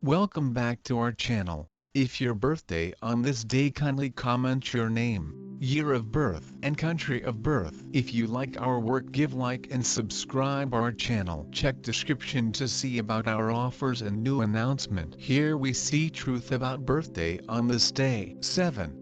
Welcome back to our channel. If your birthday on this day, kindly comment your name, year of birth and country of birth. If you like our work, give like and subscribe our channel. Check description to see about our offers and new announcement. Here we see truth about birthday on this day. 7.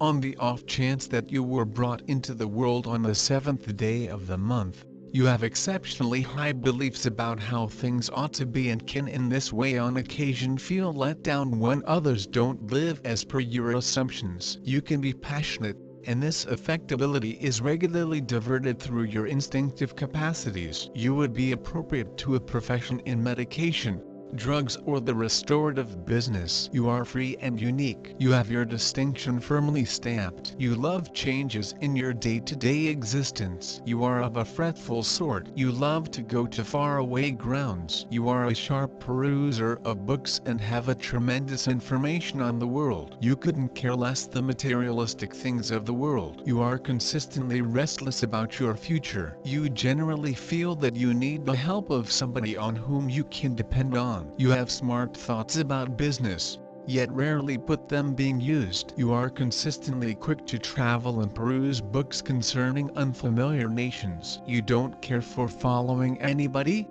On the off chance that you were brought into the world on the 7th day of the month, you have exceptionally high beliefs about how things ought to be and can in this way on occasion feel let down when others don't live as per your assumptions. You can be passionate, and this affectability is regularly diverted through your instinctive capacities. You would be appropriate to a profession in medication, drugs, or the restorative business. You are free and unique. You have your distinction firmly stamped. You love changes in your day-to-day existence. You are of a fretful sort. You love to go to faraway grounds. You are a sharp peruser of books and have a tremendous information on the world. You couldn't care less the materialistic things of the world. You are consistently restless about your future. You generally feel that you need the help of somebody on whom you can depend on. You have smart thoughts about business, yet rarely put them being used. You are consistently quick to travel and peruse books concerning unfamiliar nations. You don't care for following anybody's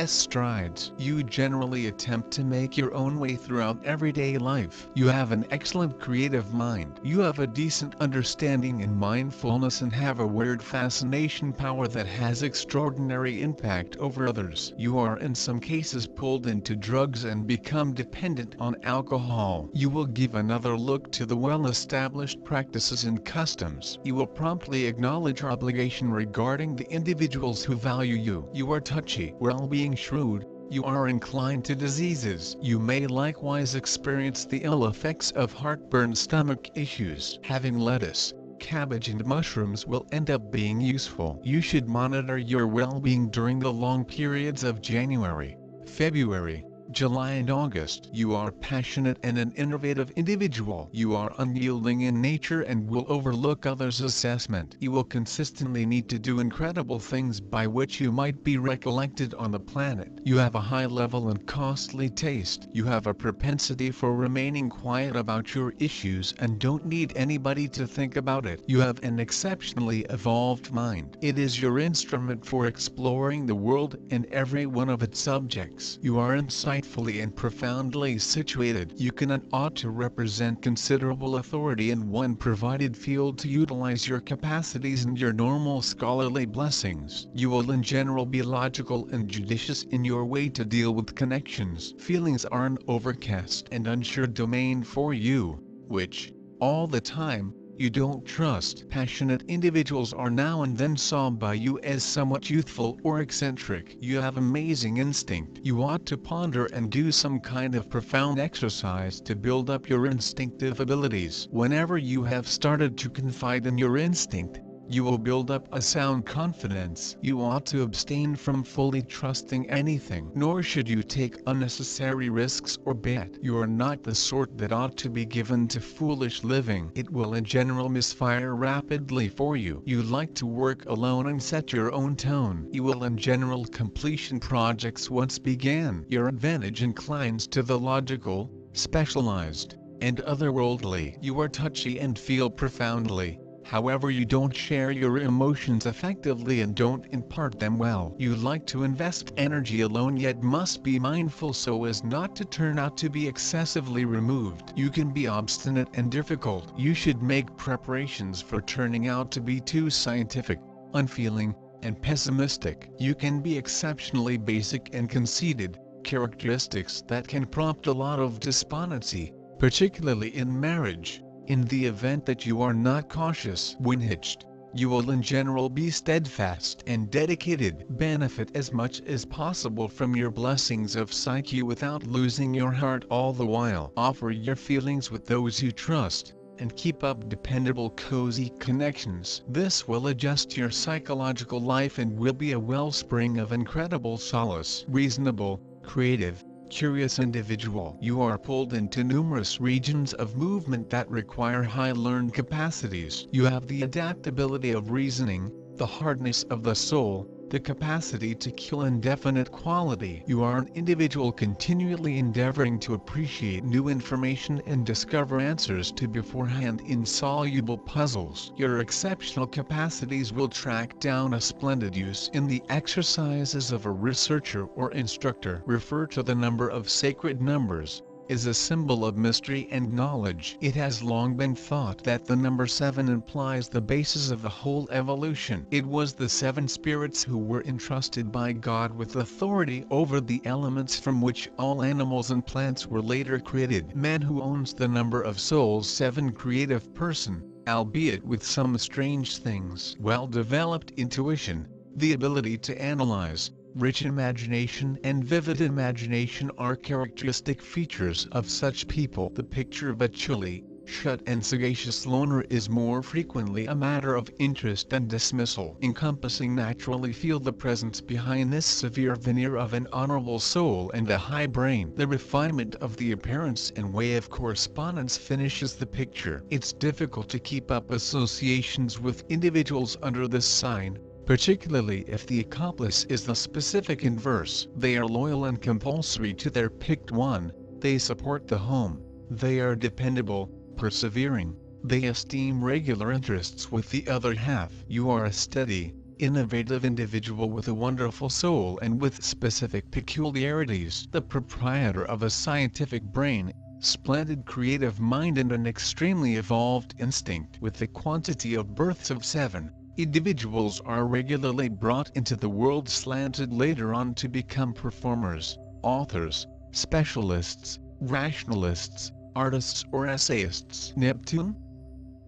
strides. You generally attempt to make your own way throughout everyday life. You have an excellent creative mind. You have a decent understanding and mindfulness and have a weird fascination power that has extraordinary impact over others. You are in some cases pulled into drugs and become dependent on alcohol. You will give another look to the well-established practices and customs. You will promptly acknowledge your obligation regarding the individuals who value you. You are touchy. Being shrewd, you are inclined to diseases. You may likewise experience the ill effects of heartburn, stomach issues. Having lettuce, cabbage and mushrooms will end up being useful. You should monitor your well-being during the long periods of January, February, July and August. You are passionate and an innovative individual. You are unyielding in nature and will overlook others' assessment. You will consistently need to do incredible things by which you might be recollected on the planet. You have a high level and costly taste. You have a propensity for remaining quiet about your issues and don't need anybody to think about it. You have an exceptionally evolved mind. It is your instrument for exploring the world and every one of its subjects. You are insightful and profoundly situated. You can and ought to represent considerable authority in one provided field to utilize your capacities and your normal scholarly blessings. You will in general be logical and judicious in your way to deal with connections. Feelings are an overcast and unsure domain for you, which, all the time, you don't trust. Passionate individuals are now and then saw by you as somewhat youthful or eccentric. You have amazing instinct. You ought to ponder and do some kind of profound exercise to build up your instinctive abilities. Whenever you have started to confide in your instinct, you will build up a sound confidence. You ought to abstain from fully trusting anything, nor should you take unnecessary risks or bet. You are not the sort that ought to be given to foolish living. It will in general misfire rapidly for you. You like to work alone and set your own tone. You will in general completion projects once began. Your advantage inclines to the logical, specialized, and otherworldly. You are touchy and feel profoundly. However, you don't share your emotions effectively and don't impart them well. You like to invest energy alone yet must be mindful so as not to turn out to be excessively removed. You can be obstinate and difficult. You should make preparations for turning out to be too scientific, unfeeling, and pessimistic. You can be exceptionally basic and conceited, characteristics that can prompt a lot of despondency, particularly in marriage. In the event that you are not cautious when hitched, you will in general be steadfast and dedicated. Benefit as much as possible from your blessings of psyche without losing your heart all the while. Offer your feelings with those you trust, and keep up dependable cozy connections. This will adjust your psychological life and will be a wellspring of incredible solace. Reasonable, creative, curious individual. You are pulled into numerous regions of movement that require high learned capacities. You have the adaptability of reasoning, the hardness of the soul, the capacity to kill indefinite quality. You are an individual continually endeavoring to appreciate new information and discover answers to beforehand insoluble puzzles. Your exceptional capacities will track down a splendid use in the exercises of a researcher or instructor. Refer to the number of sacred numbers is a symbol of mystery and knowledge. It has long been thought that the number 7 implies the basis of the whole evolution. It was the 7 spirits who were entrusted by God with authority over the elements from which all animals and plants were later created. Man who owns the number of souls 7, creative person, albeit with some strange things. Well-developed intuition, the ability to analyze, rich imagination and vivid imagination are characteristic features of such people. The picture of a chilly, shut and sagacious loner is more frequently a matter of interest than dismissal. Encompassing naturally feel the presence behind this severe veneer of an honorable soul and a high brain. The refinement of the appearance and way of correspondence finishes the picture. It's difficult to keep up associations with individuals under this sign, particularly if the accomplice is the specific inverse. They are loyal and compulsory to their picked one, they support the home, they are dependable, persevering, they esteem regular interests with the other half. You are a steady, innovative individual with a wonderful soul and with specific peculiarities. The proprietor of a scientific brain, splendid creative mind and an extremely evolved instinct. With the quantity of births of 7, individuals are regularly brought into the world slanted later on to become performers, authors, specialists, rationalists, artists or essayists. Neptune?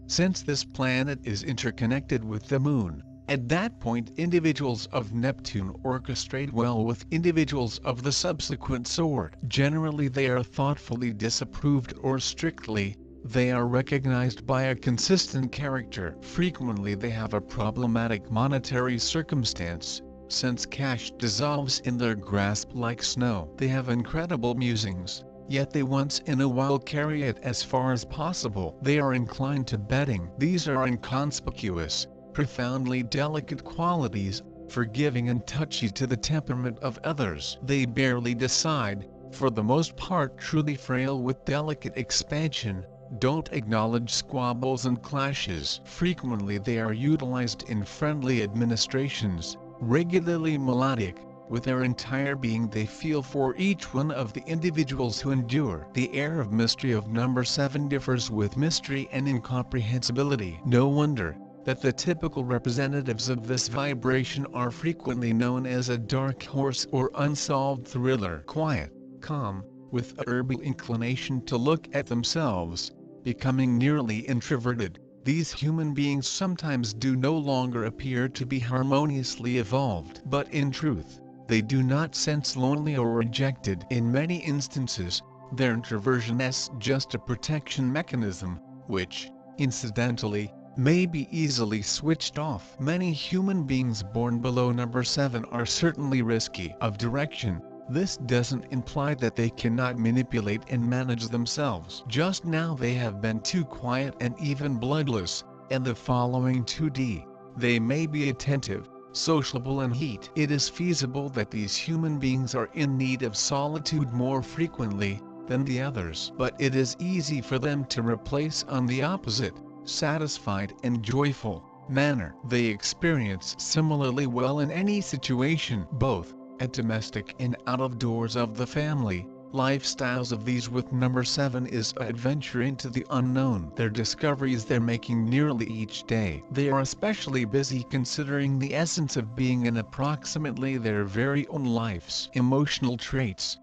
Since this planet is interconnected with the Moon, at that point individuals of Neptune orchestrate well with individuals of the subsequent sort. Generally they are thoughtfully disapproved or strictly, they are recognized by a consistent character. Frequently they have a problematic monetary circumstance, since cash dissolves in their grasp like snow. They have incredible musings, yet they once in a while carry it as far as possible. They are inclined to betting. These are inconspicuous, profoundly delicate qualities, forgiving and touchy to the temperament of others. They barely decide, for the most part truly frail with delicate expansion, don't acknowledge squabbles and clashes. Frequently they are utilized in friendly administrations, regularly melodic, with their entire being they feel for each one of the individuals who endure. The air of mystery of number 7 differs with mystery and incomprehensibility. No wonder that the typical representatives of this vibration are frequently known as a dark horse or unsolved thriller. Quiet, calm, with a herbal inclination to look at themselves, becoming nearly introverted, these human beings sometimes do no longer appear to be harmoniously evolved. But in truth, they do not sense lonely or rejected. In many instances, their introversion is just a protection mechanism, which, incidentally, may be easily switched off. Many human beings born below number 7 are certainly risky of direction. This doesn't imply that they cannot manipulate and manage themselves. Just now they have been too quiet and even bloodless, and the following 2D, they may be attentive, sociable and heat. It is feasible that these human beings are in need of solitude more frequently than the others. But it is easy for them to replace on the opposite, satisfied and joyful, manner. They experience similarly well in any situation, both at domestic and out of doors of the family. Lifestyles of these with number 7 is an adventure into the unknown. Their discoveries they're making nearly each day. They are especially busy considering the essence of being in approximately their very own lives. Emotional traits.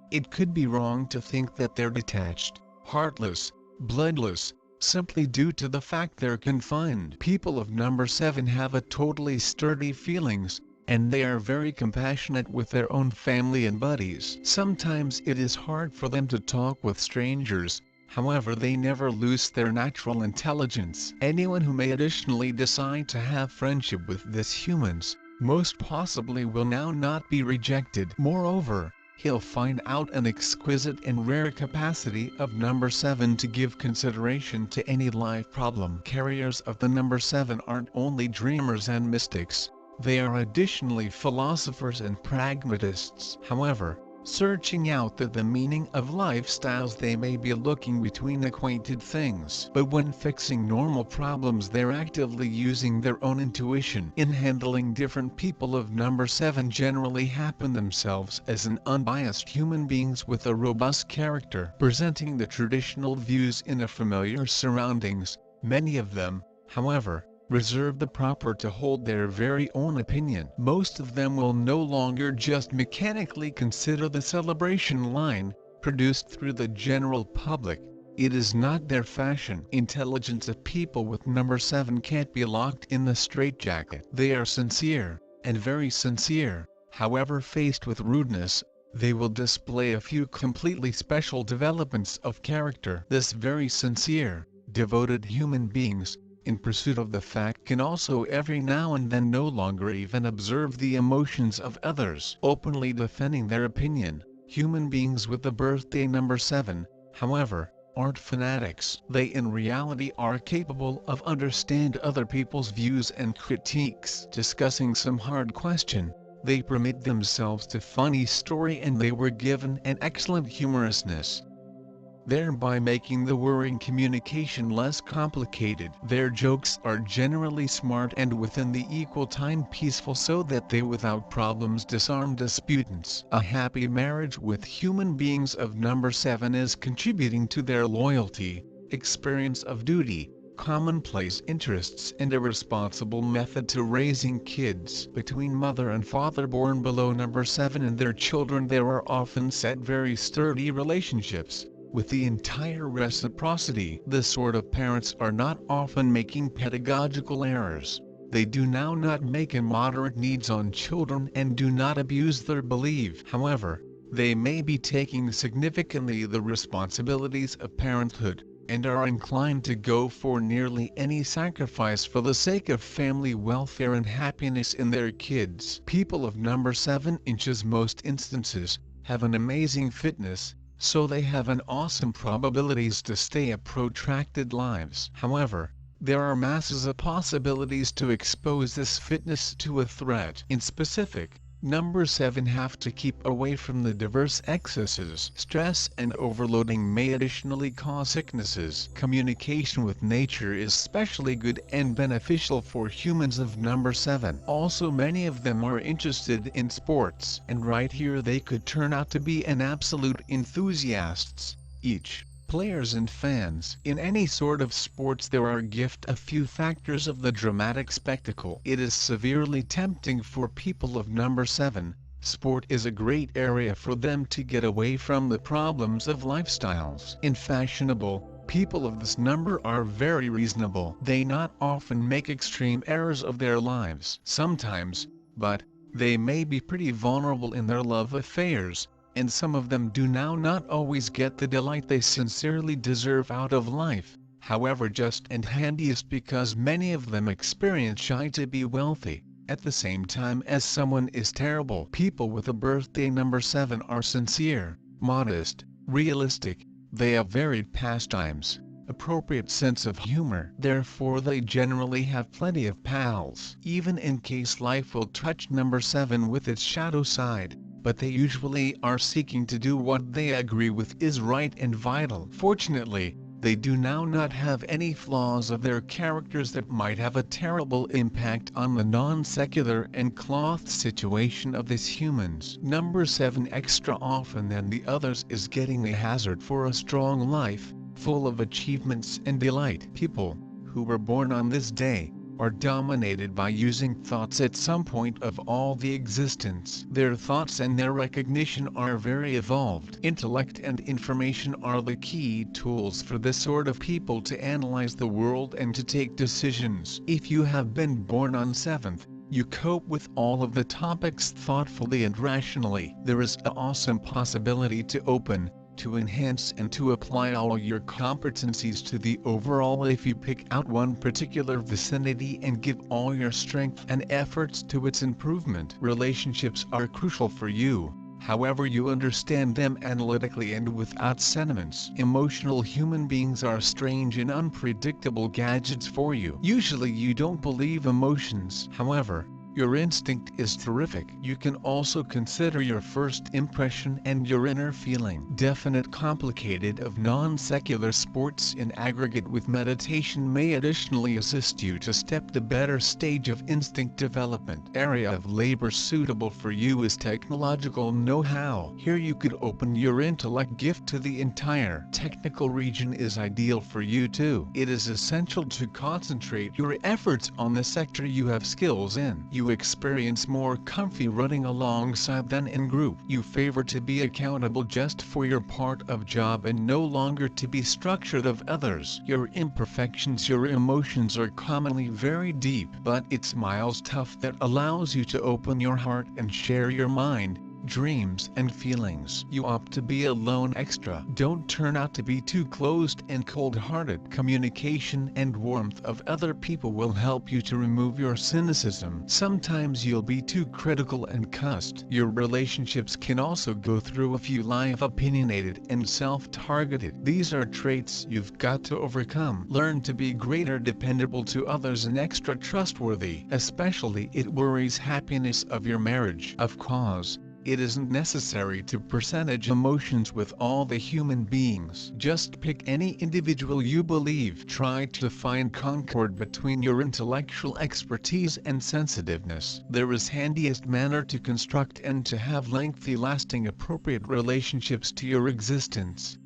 It could be wrong to think that they're detached, heartless, bloodless, simply due to the fact they're confined. People of number 7 have a totally sturdy feelings, and they are very compassionate with their own family and buddies. Sometimes it is hard for them to talk with strangers, however they never lose their natural intelligence. Anyone who may additionally decide to have friendship with these humans, most possibly will now not be rejected. Moreover, he'll find out an exquisite and rare capacity of number 7 to give consideration to any life problem. Carriers of the number 7 aren't only dreamers and mystics, They are additionally philosophers and pragmatists. However, searching out the meaning of lifestyles, they may be looking between acquainted things. But when fixing normal problems, they're actively using their own intuition. In handling different people of number 7 generally happen themselves as an unbiased human beings with a robust character, presenting the traditional views in a familiar surroundings. Many of them, however, reserve the proper to hold their very own opinion. Most of them will no longer just mechanically consider the celebration line, produced through the general public. It is not their fashion. Intelligence of people with number 7 can't be locked in the straitjacket. They are sincere, and very sincere. However, faced with rudeness, they will display a few completely special developments of character. This very sincere, devoted human beings, in pursuit of the fact, can also every now and then no longer even observe the emotions of others, openly defending their opinion. Human beings with the birthday number 7, however, aren't fanatics. They in reality are capable of understand other people's views and critiques. Discussing some hard question, they permit themselves to funny story, and they were given an excellent humorousness, thereby making the worrying communication less complicated. Their jokes are generally smart and within the equal time peaceful, so that they without problems disarm disputants. A happy marriage with human beings of number 7 is contributing to their loyalty, experience of duty, commonplace interests, and a responsible method to raising kids. Between mother and father born below number 7 and their children, there are often set very sturdy relationships, with the entire reciprocity. This sort of parents are not often making pedagogical errors. They do not make immoderate needs on children and do not abuse their belief. However, they may be taking significantly the responsibilities of parenthood, and are inclined to go for nearly any sacrifice for the sake of family welfare and happiness in their kids. People of number 7 inches most instances have an amazing fitness, so they have an awesome probabilities to stay a protracted lives. However, there are masses of possibilities to expose this fitness to a threat. In specific, number 7 have to keep away from the diverse excesses. Stress and overloading may additionally cause sicknesses. Communication with nature is especially good and beneficial for humans of number 7. Also, many of them are interested in sports, and right here they could turn out to be an absolute enthusiasts. Each players and fans in any sort of sports, there are a few factors of the dramatic spectacle. It is severely tempting for people of number 7. Sport is a great area for them to get away from the problems of lifestyles. In fashionable, people of this number are very reasonable. They not often make extreme errors of their lives. Sometimes, but they may be pretty vulnerable in their love affairs, and some of them do not always get the delight they sincerely deserve out of life. However, just and handiest because many of them experience shy to be wealthy, at the same time as someone is terrible. People with a birthday number 7 are sincere, modest, realistic. They have varied pastimes, appropriate sense of humor. Therefore they generally have plenty of pals, even in case life will touch number 7 with its shadow side. But they usually are seeking to do what they agree with is right and vital. Fortunately, they do not have any flaws of their characters that might have a terrible impact on the non-secular and cloth situation of these humans. Number 7 extra often than the others is getting a hazard for a strong life, full of achievements and delight. People who were born on this day are dominated by using thoughts at some point of all the existence. Their thoughts and their recognition are very evolved. Intellect and information are the key tools for this sort of people to analyze the world and to take decisions. If you have been born on 7th, you cope with all of the topics thoughtfully and rationally. There is an awesome possibility to open, to enhance and to apply all your competencies to the overall if you pick out one particular vicinity and give all your strength and efforts to its improvement. Relationships are crucial for you, however you understand them analytically and without sentiments. Emotional human beings are strange and unpredictable gadgets for you. Usually you don't believe emotions. However, Your instinct is terrific. You can also consider your first impression and your inner feeling. Definite complicated of non-secular sports in aggregate with meditation may additionally assist you to step the better stage of instinct development. Area of labor suitable for you is technological know-how. Here you could open your intellect gift to the entire technical region is ideal for you too. It is essential to concentrate your efforts on the sector you have skills in. You experience more comfy running alongside than in group. You favor to be accountable just for your part of job and no longer to be structured of others. Your imperfections, your emotions are commonly very deep, but it's miles tough that allows you to open your heart and share your mind, dreams and feelings. You opt to be a lone extra. Don't turn out to be too closed and cold-hearted. Communication and warmth of other people will help you to remove your cynicism. Sometimes you'll be too critical and cussed. Your relationships can also go through a few life opinionated and self-targeted. These are traits you've got to overcome. Learn to be greater dependable to others and extra trustworthy. Especially it worries happiness of your marriage. Of course, it isn't necessary to percentage emotions with all the human beings. Just pick any individual you believe. Try to find concord between your intellectual expertise and sensitiveness. There is handiest manner to construct and to have lengthy lasting appropriate relationships to your existence.